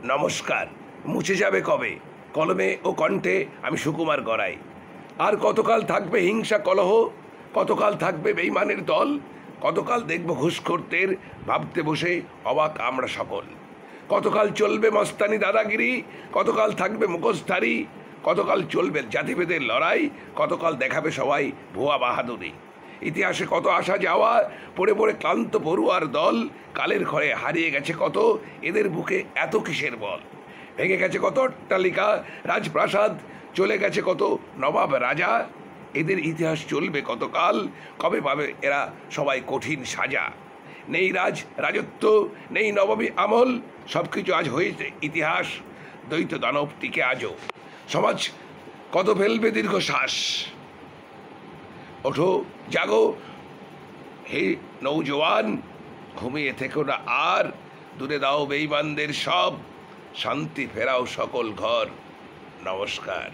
নমস্কার। মুছে যাবে কবে কলমে ও কণ্ঠে আমি সুকুমার গড়াই। আর কতকাল থাকবে হিংসা কলহ, কতকাল থাকবে বেইমানের দল, কতকাল দেখব ঘুষখোরদের ভাবতে বসে অবাক আমরা সকল। কতকাল চলবে মস্তানি দাদাগিরি, কতকাল থাকবে মুখোশধারী, কতকাল চলবে জাতিভেদের লড়াই, কতকাল দেখাবে সবাই ভুয়া বাহাদুরি। ইতিহাসে কত আসা যাওয়া, পড়ে পড়ে ক্লান্ত পড়ুয়ার দল, কালের ঘরে হারিয়ে গেছে কত, এদের বুকে এত কিসের বল। ভেঙে গেছে কত অট্টালিকা রাজপ্রাসাদ, চলে গেছে কত নবাব রাজা, এদের ইতিহাস চলবে কতকাল, কবে পাবে এরা সবাই কঠিন সাজা। নেই রাজত্ব, নেই নবাবী আমল, সব কিছু আজ হয়েছে ইতিহাস, দ্বৈত দানব টিকে আজও। সমাজ কত ফেলবে দীর্ঘশ্বাস, ওঠো জাগো হে নৌজওয়ান, ঘুমিয়ে থেকো না আর, দূরে দাও বেঈমানদের সব, শান্তি ফেরাও সকল ঘর। নমস্কার।